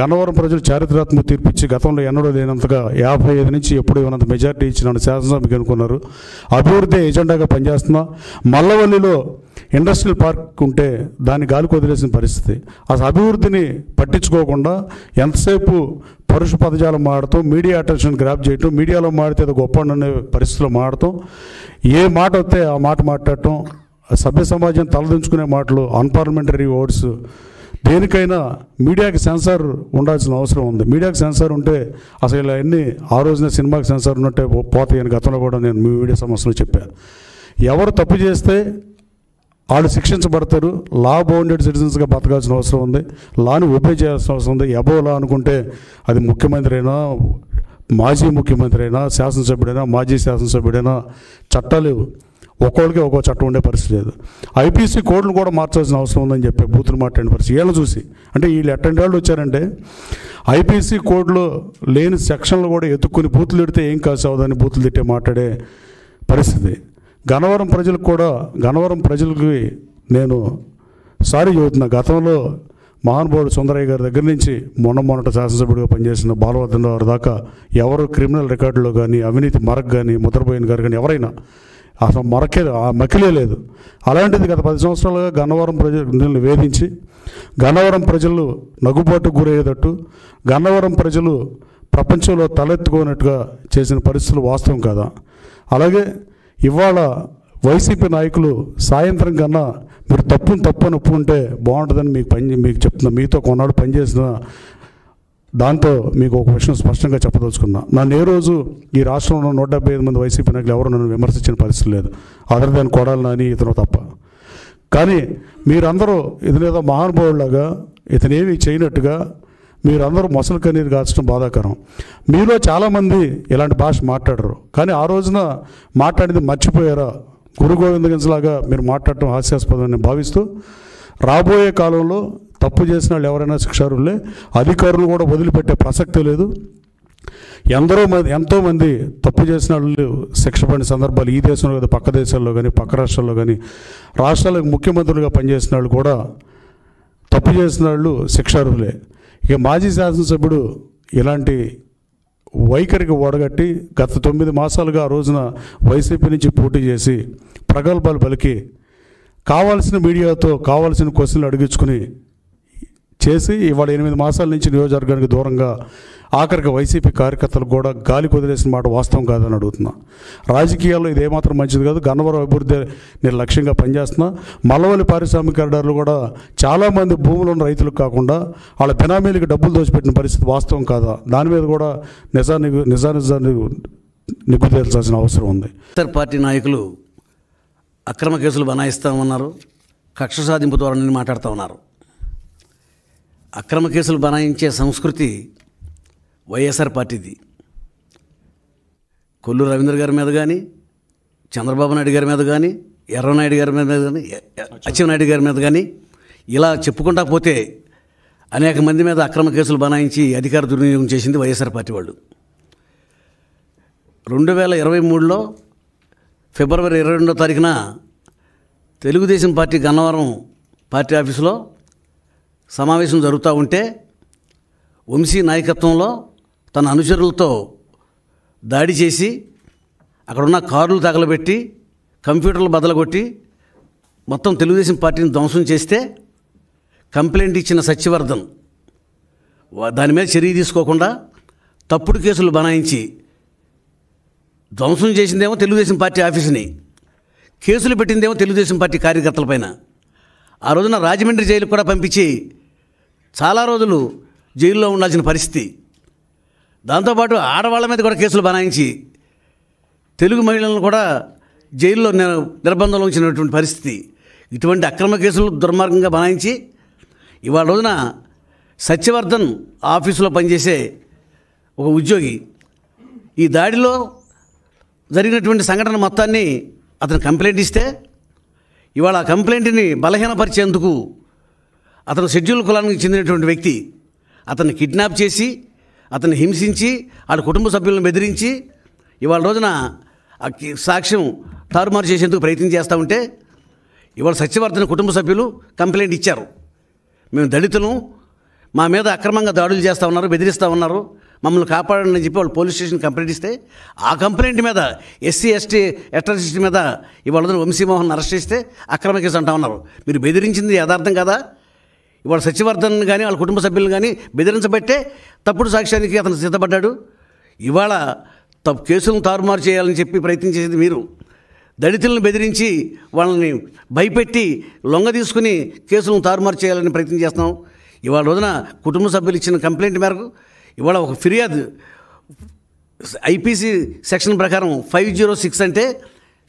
గన్నవరం ప్రజలు చారిత్రాత్మక తీర్పిచ్చి గతంలో ఎన్నడూ లేనంతగా 55 నుంచి ఎప్పుడు ఇవ్వనంత మెజార్టీ ఇచ్చి నన్ను శాసనసభకి అనుకున్నారు. అభివృద్ధి ఎజెండాగా పనిచేస్తున్నా. మల్లవల్లిలో ఇండస్ట్రియల్ పార్క్ ఉంటే దాన్ని గాలికి వదిలేసిన పరిస్థితి. అసలు అభివృద్ధిని పట్టించుకోకుండా ఎంతసేపు పరుష పదజాలం మాడటం, మీడియా అటెన్షన్ గ్రాప్ చేయటం, మీడియాలో మాడితే అది గొప్ప అనే పరిస్థితిలో మాడటం, ఏ మాట వస్తే ఆ మాట మాట్లాడటం, సభ్య సమాజం తలదించుకునే మాటలు, అన్పార్లమెంటరీ వర్డ్స్. దేనికైనా మీడియాకి సెన్సార్ ఉండాల్సిన అవసరం ఉంది. మీడియాకి సెన్సార్ ఉంటే అసలు ఇలా ఎన్ని ఆ రోజున సినిమాకి సెన్సార్ ఉన్నట్టే పోతాయని గతంలో కూడా నేను మీ మీడియా సమస్యలో చెప్పాను. ఎవరు తప్పు చేస్తే వాళ్ళు శిక్షించబడతారు. లా బౌండెడ్ సిటిజన్స్గా బతకాల్సిన అవసరం ఉంది. లాని ఒబే చేయాల్సిన అవసరం ఉంది. అబో లా అనుకుంటే అది ముఖ్యమంత్రి అయినా, మాజీ ముఖ్యమంత్రి అయినా, శాసనసభ్యుడైనా, మాజీ శాసనసభ్యుడైనా చట్టాలు ఒక్కొక్కరికి ఒక్కో చట్టం ఉండే పరిస్థితి లేదు. ఐపీసీ కోడ్లు కూడా మార్చాల్సిన అవసరం ఉందని చెప్పి బూతులు మాట్లాడిన పరిస్థితి వీళ్ళని చూసి. అంటే వీళ్ళు ఎట్టండి వచ్చారంటే ఐపీసీ కోడ్లో లేని సెక్షన్లు కూడా ఎత్తుక్కుని బూతులు తిడితే ఏం కాసు అవదని బూతులు తిట్టే మాట్లాడే పరిస్థితి. గన్నవరం ప్రజలకి నేను సారీ చెబుతున్నా. గతంలో మహానుభావుడు సుందరయ్య గారి దగ్గర నుంచి మొన్నట శాసనసభ్యుడిగా పనిచేసిన బాలవర్ధన్ రావు దాకా ఎవరు క్రిమినల్ రికార్డులో కానీ, అవినీతి మరక్ కానీ, ముద్రపోయిన గారు కానీ ఎవరైనా అసలు మకిలే లేదు. అలాంటిది గత 10 సంవత్సరాలుగా గన్నవరం ప్రజలను వేధించి, గన్నవరం ప్రజలు నగుబాటుకు గురయ్యేటట్టు, గన్నవరం ప్రజలు ప్రపంచంలో తలెత్తుకోనట్టుగా చేసిన పరిస్థితులు వాస్తవం కాదా? అలాగే ఇవాళ వైసీపీ నాయకులు సాయంత్రం కన్నా మీరు తప్పుని ఒప్పుకుంటే బాగుంటుందని మీకు చెప్తున్నా. మీతో కొన్నాడు పనిచేసిన దాంతో మీకు ఒక విషయం స్పష్టంగా చెప్పదలుచుకున్నా. నన్ను ఏ రోజు ఈ రాష్ట్రంలో 175 మంది వైసీపీ నాయకులు ఎవరు నన్ను విమర్శించిన పరిస్థితి లేదు, అదర్ దాని కొడాలి నాని ఇతను తప్ప. కానీ మీరందరూ ఇతనేదో మహానుభావులాగా, ఇతనేమి చేయనట్టుగా మీరందరూ మొసలు కన్నీరు కాల్చడం బాధాకరం. మీలో చాలామంది ఇలాంటి భాష మాట్లాడరు, కానీ ఆ రోజున మాట్లాడింది మర్చిపోయారా? గురు గోవిందగంజ్లాగా మీరు మాట్లాడటం హాస్యాస్పదమని భావిస్తూ, రాబోయే కాలంలో తప్పు చేసిన వాళ్ళు ఎవరైనా శిక్షార్హులే. అధికారులు కూడా వదిలిపెట్టే ప్రసక్తే లేదు. ఎంతోమంది తప్పు చేసిన వాళ్ళు శిక్ష పడిన సందర్భాలు ఈ దేశంలో కదా, పక్క దేశాల్లో కానీ, పక్క రాష్ట్రాల్లో కానీ, రాష్ట్రాలకు ముఖ్యమంత్రులుగా పనిచేసిన వాళ్ళు కూడా తప్పు చేసిన వాళ్ళు శిక్షార్హులే. ఇక మాజీ శాసనసభ్యుడు ఇలాంటి వైఖరికి ఓడగట్టి గత 9 మాసాలుగా ఆ రోజున వైసీపీ నుంచి పోటీ చేసి ప్రగల్భాలు పలికి కావాల్సిన మీడియాతో కావాల్సిన క్వశ్చన్లు అడిగించుకుని చేసి ఇవాళ 8 మాసాల నుంచి నియోజకవర్గానికి దూరంగా ఆఖరికి వైసీపీ కార్యకర్తలు కూడా గాలికి వదిలేసిన మాట వాస్తవం కాదని అడుగుతున్నా. రాజకీయాల్లో ఇది ఏమాత్రం మంచిది కాదు. గన్నవరం అభివృద్ధి నేను లక్ష్యంగా పనిచేస్తున్నా. మల్లవల్లి పారిశ్రామిక కారిడార్లు కూడా చాలామంది భూములు ఉన్న రైతులకు కాకుండా వాళ్ళ బినామీలకి డబ్బులు దోచిపెట్టిన పరిస్థితి వాస్తవం కాదా? దాని మీద కూడా నిజాన్ని నిగ్గు తేల్చాల్సిన అవసరం ఉంది. ఇతర పార్టీ నాయకులు అక్రమ కేసులు బనాయిస్తామన్నారు, కక్ష సాధింపు ధోరణిని మాట్లాడుతూ ఉన్నారు. అక్రమ కేసులు బనాయించే సంస్కృతి వైఎస్ఆర్ పార్టీది. కొల్లు రవీంద్ర గారి మీద కానీ, చంద్రబాబు నాయుడు గారి మీద కానీ, ఎర్రనాయుడు గారి మీద కానీ, అచ్చెన్నాయుడు గారి మీద కానీ ఇలా చెప్పుకుంటా పోతే అనేక మంది మీద అక్రమ కేసులు బనాయించి అధికార దుర్వినియోగం చేసింది వైఎస్ఆర్ పార్టీ వాళ్ళు. 2023లో ఫిబ్రవరి 22వ తారీఖున తెలుగుదేశం పార్టీ గన్నవరం పార్టీ ఆఫీసులో సమావేశం జరుగుతూ ఉంటే వంశీ నాయకత్వంలో తన అనుచరులతో దాడి చేసి అక్కడున్న కార్లు తగలబెట్టి కంప్యూటర్లు బదలగొట్టి మొత్తం తెలుగుదేశం పార్టీని ధ్వంసం చేస్తే కంప్లైంట్ ఇచ్చిన సత్యవర్ధన్ దాని మీద చర్య తీసుకోకుండా తప్పుడు కేసులు బనాయించి ధ్వంసం చేసిందేమో తెలుగుదేశం పార్టీ ఆఫీసుని, కేసులు పెట్టిందేమో తెలుగుదేశం పార్టీ కార్యకర్తలపైన. ఆ రోజున రాజమండ్రి జైలుకు కూడా పంపించి చాలా రోజులు జైల్లో ఉండాల్సిన పరిస్థితి. దాంతోపాటు ఆడవాళ్ళ మీద కూడా కేసులు బనాయించి తెలుగు మహిళలను కూడా జైల్లో నిర్బంధంలో ఉంచినటువంటి పరిస్థితి. ఇటువంటి అక్రమ కేసులు దుర్మార్గంగా బనాయించి ఇవాళ రోజున సత్యవర్ధన్ ఆఫీసులో పనిచేసే ఒక ఉద్యోగి ఈ దాడిలో జరిగినటువంటి సంఘటన మొత్తాన్ని అతను కంప్లైంట్ ఇస్తే ఇవాళ ఆ కంప్లైంట్ని బలహీనపరిచేందుకు అతను షెడ్యూల్ కులానికి చెందినటువంటి వ్యక్తి అతన్ని కిడ్నాప్ చేసి, అతన్ని హింసించి, వాళ్ళ కుటుంబ సభ్యులను బెదిరించి ఇవాళ రోజున సాక్ష్యం తారుమారు చేసేందుకు ప్రయత్నం చేస్తూ ఉంటే ఇవాళ సత్యవర్ధన్ కుటుంబ సభ్యులు కంప్లైంట్ ఇచ్చారు. మేము దళితులు, మా మీద అక్రమంగా దాడులు చేస్తూ ఉన్నారు, బెదిరిస్తూ ఉన్నారు, మమ్మల్ని కాపాడండి అని చెప్పి వాళ్ళు పోలీస్ స్టేషన్ కంప్లైంట్ ఇస్తే ఆ కంప్లైంట్ మీద ఎస్సీ ఎస్టీ అట్రాసిటీ మీద ఇవాళ వంశీమోహన్ అరెస్ట్ చేస్తే అక్రమ కేసు అంటా ఉన్నారు. మీరు బెదిరించింది యథార్థం కదా? ఇవాళ సత్యవర్ధన్ కానీ వాళ్ళ కుటుంబ సభ్యులు కానీ బెదిరించబట్టే తప్పుడు సాక్ష్యానికి అతను సిద్ధపడ్డాడు. ఇవాళ కేసులను తారుమారు చేయాలని చెప్పి ప్రయత్నం చేసేది మీరు. దళితులను బెదిరించి వాళ్ళని భయపెట్టి లొంగ తీసుకుని కేసులను తారుమారు చేయాలని ప్రయత్నం చేస్తున్నాం. ఇవాళ రోజున కుటుంబ సభ్యులు ఇచ్చిన కంప్లైంట్ మేరకు ఇవాళ ఒక ఫిర్యాదు ఐపీసీ సెక్షన్ ప్రకారం 506 అంటే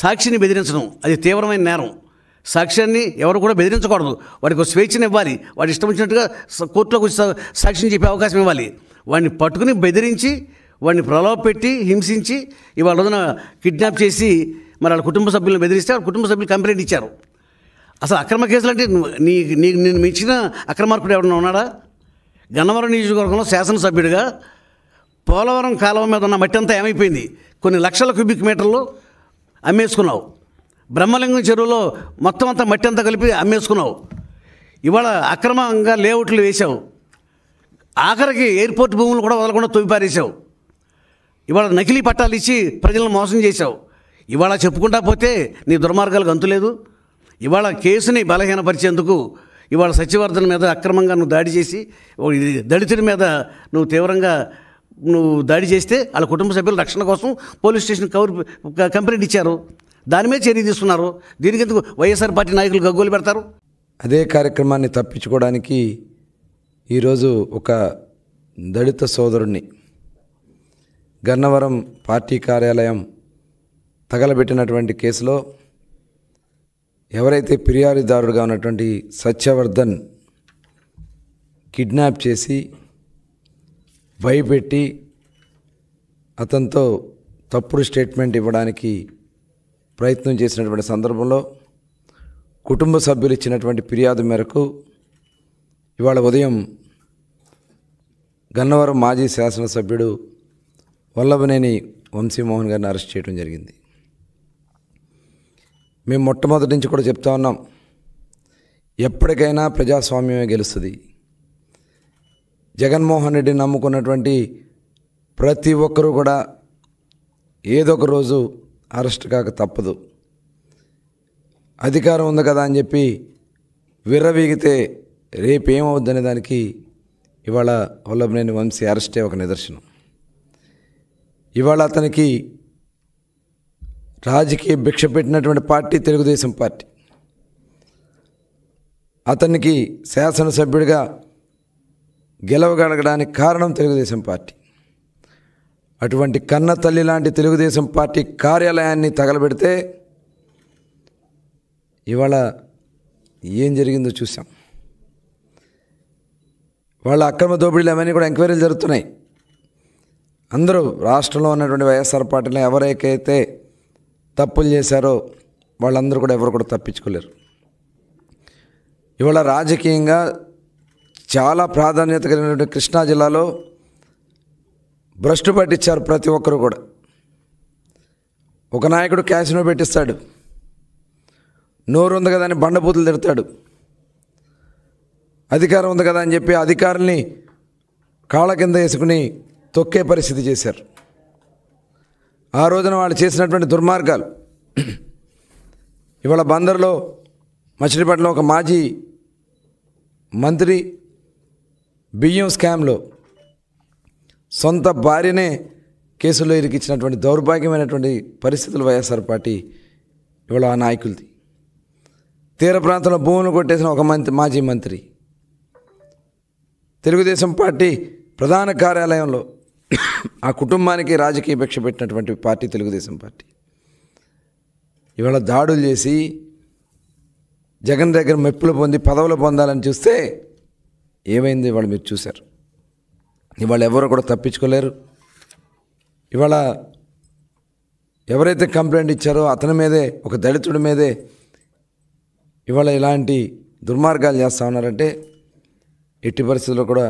సాక్షిని బెదిరించడం, అది తీవ్రమైన నేరం. సాక్ష్యాన్ని ఎవరు కూడా బెదిరించకూడదు, వాడికి ఒక స్వేచ్ఛను ఇవ్వాలి, వాడు ఇష్టం వచ్చినట్టుగా కోర్టులోకి వచ్చి సాక్ష్యం చెప్పే అవకాశం ఇవ్వాలి. వాడిని పట్టుకుని బెదిరించి వాడిని ప్రలోభ పెట్టి హింసించి ఇవాళ రోజున కిడ్నాప్ చేసి మరి వాళ్ళ కుటుంబ సభ్యులను బెదిరిస్తే వాళ్ళ కుటుంబ సభ్యులు కంప్లైంట్ ఇచ్చారు. అసలు అక్రమ కేసులు అంటే నేను మించిన అక్రమార్కుడు ఎవరైనా ఉన్నాడా? గన్నవరం నియోజకవర్గంలో శాసనసభ్యుడిగా పోలవరం కాలువ మీద ఉన్న మట్టి అంతా ఏమైపోయింది? కొన్ని లక్షల క్యూబిక్ మీటర్లు అమ్మేసుకున్నావు. బ్రహ్మలింగం చెరువులో మొత్తం అంతా మట్టి అంతా కలిపి అమ్మేసుకున్నావు. ఇవాళ అక్రమంగా లేఅవుట్లు వేశావు. ఆఖరికి ఎయిర్పోర్ట్ భూములు కూడా వదలకుండా తొవ్విపారేశావు. ఇవాళ నకిలీ పట్టాలు ఇచ్చి ప్రజలను మోసం చేశావు. ఇవాళ చెప్పుకుంటా పోతే నీ దుర్మార్గాలకు అంతులేదు. ఇవాళ కేసుని బలహీనపరిచేందుకు ఇవాళ సత్యవర్ధన్ మీద అక్రమంగా నువ్వు దాడి చేసి దళితుడి మీద నువ్వు తీవ్రంగా దాడి చేస్తే వాళ్ళ కుటుంబ సభ్యుల రక్షణ కోసం పోలీస్ స్టేషన్ కంప్లైంట్ ఇచ్చారు. దాని మీద చర్య తీసుకున్నారు. దీనికి ఎందుకు వైఎస్ఆర్ పార్టీ నాయకులు గగ్గోలు పెడతారు? అదే కార్యక్రమాన్ని తప్పించుకోవడానికి ఈరోజు ఒక దళిత సోదరుణ్ణి గన్నవరం పార్టీ కార్యాలయం తగలబెట్టినటువంటి కేసులో ఎవరైతే ఫిర్యాదుదారుడుగా ఉన్నటువంటి సత్యవర్ధన్ కిడ్నాప్ చేసి భయపెట్టి అతనితో తప్పుడు స్టేట్మెంట్ ఇవ్వడానికి ప్రయత్నం చేసినటువంటి సందర్భంలో కుటుంబ సభ్యులు ఇచ్చినటువంటి ఫిర్యాదు మేరకు ఇవాళ ఉదయం గన్నవరం మాజీ శాసనసభ్యుడు వల్లభనేని వంశీమోహన్ గారిని అరెస్ట్ చేయడం జరిగింది. మేము మొట్టమొదటి నుంచి కూడా చెప్తా ఉన్నాం, ఎప్పటికైనా ప్రజాస్వామ్యమే గెలుస్తుంది. జగన్మోహన్ రెడ్డిని నమ్ముకున్నటువంటి ప్రతి ఒక్కరూ కూడా ఏదో ఒక రోజు అరెస్ట్ కాక తప్పదు. అధికారం ఉంది కదా అని చెప్పి విర్రవీగితే రేపేమవుద్దనే దానికి ఇవాళ వల్లభనేని వంశీ అరెస్టే ఒక నిదర్శనం. ఇవాళ అతనికి రాజకీయ భిక్ష పెట్టినటువంటి పార్టీ తెలుగుదేశం పార్టీ. అతనికి శాసనసభ్యుడిగా గెలవగలగడానికి కారణం తెలుగుదేశం పార్టీ. అటువంటి కన్న తల్లి లాంటి తెలుగుదేశం పార్టీ కార్యాలయాన్ని తగలబెడితే ఇవాళ ఏం జరిగిందో చూసాం. వాళ్ళ అక్రమ దోపిడీలు అవన్నీ కూడా ఎంక్వైరీలు జరుగుతున్నాయి. అందరూ రాష్ట్రంలో ఉన్నటువంటి వైఎస్ఆర్ పార్టీలో ఎవరైతే తప్పులు చేశారో వాళ్ళందరూ కూడా ఎవరు కూడా తప్పించుకోలేరు. ఇవాళ రాజకీయంగా చాలా ప్రాధాన్యత కలిగినటువంటి కృష్ణా జిల్లాలో భ్రష్టు పట్టించారు ప్రతి ఒక్కరు కూడా. ఒక నాయకుడు క్యాసినో పెట్టిస్తాడు, నోరు ఉంది కదా అని బండబూతులు తిడతాడు, అధికారం ఉంది కదా అని చెప్పి అధికారుల్ని కాళ్ళ కింద వేసుకుని తొక్కే పరిస్థితి చేశారు. ఆ రోజున వాళ్ళు చేసినటువంటి దుర్మార్గాలు ఇవాళ బందర్లో మచిలీపట్నంలో ఒక మాజీ మంత్రి బియ్యం స్కామ్లో సొంత భార్యనే కేసుల్లో ఇరికించినటువంటి దౌర్భాగ్యమైనటువంటి పరిస్థితులు వైఎస్ఆర్ పార్టీ ఇవాళ ఆ నాయకులది. తీర ప్రాంతంలో భూములు కొట్టేసిన ఒక మాజీ మంత్రి, తెలుగుదేశం పార్టీ ప్రధాన కార్యాలయంలో ఆ కుటుంబానికి రాజకీయ భిక్ష పెట్టినటువంటి పార్టీ తెలుగుదేశం పార్టీ. ఇవాళ దాడులు చేసి జగన్ దగ్గర మెప్పులు పొంది పదవులు పొందాలని చూస్తే ఏమైంది ఇవాళ మీరు చూశారు. ఇవాళ ఎవరు కూడా తప్పించుకోలేరు. ఇవాళ ఎవరైతే కంప్లైంట్ ఇచ్చారో అతని మీదే, ఒక దళితుడి మీదే ఇవాళ ఇలాంటి దుర్మార్గాలు చేస్తూ ఉన్నారంటే ఎట్టి పరిస్థితుల్లో కూడా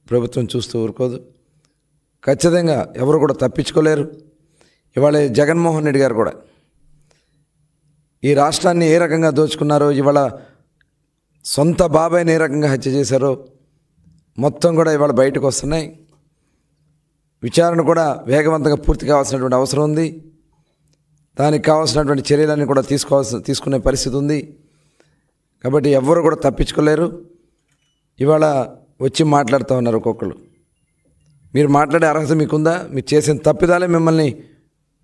ప్రభుత్వం చూస్తూ ఊరుకోదు. ఖచ్చితంగా ఎవరు కూడా తప్పించుకోలేరు. ఇవాళ జగన్మోహన్ రెడ్డి గారు కూడా ఈ రాష్ట్రాన్ని ఏ రకంగా దోచుకున్నారో, ఇవాళ సొంత బాబాయ్ని ఏ రకంగా హత్య చేశారో మొత్తం కూడా ఇవాళ బయటకు వస్తున్నాయి. విచారణ కూడా వేగవంతంగా పూర్తి కావాల్సినటువంటి అవసరం ఉంది. దానికి కావాల్సినటువంటి చర్యలన్నీ కూడా తీసుకునే పరిస్థితి ఉంది. కాబట్టి ఎవ్వరు కూడా తప్పించుకోలేరు. ఇవాళ వచ్చి మాట్లాడుతూ ఉన్నారు ఒక్కొక్కరు. మీరు మాట్లాడే అర్హత మీకుందా? మీరు చేసిన తప్పిదాలే మిమ్మల్ని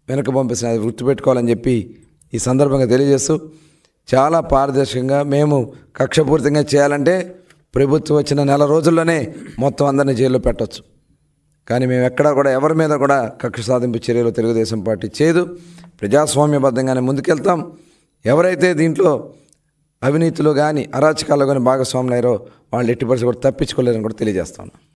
వెనక పంపిస్తున్నారు. అది గుర్తుపెట్టుకోవాలని చెప్పి ఈ సందర్భంగా తెలియజేస్తూ, చాలా పారదర్శకంగా మేము కక్షపూరితంగా చేయాలంటే ప్రభుత్వం వచ్చిన నెల రోజుల్లోనే మొత్తం అందరినీ జైల్లో పెట్టవచ్చు. కానీ మేము ఎక్కడా కూడా ఎవరి మీద కూడా కక్ష సాధింపు చర్యలు తెలుగుదేశం పార్టీ చేయదు. ప్రజాస్వామ్యబద్ధంగానే ముందుకెళ్తాం. ఎవరైతే దీంట్లో అవినీతిలో కానీ అరాచకాల్లో కానీ భాగస్వాములు అయ్యారో వాళ్ళు ఎట్టి పరిస్థితుల్లో కూడా తప్పించుకోలేరని కూడా తెలియజేస్తాను.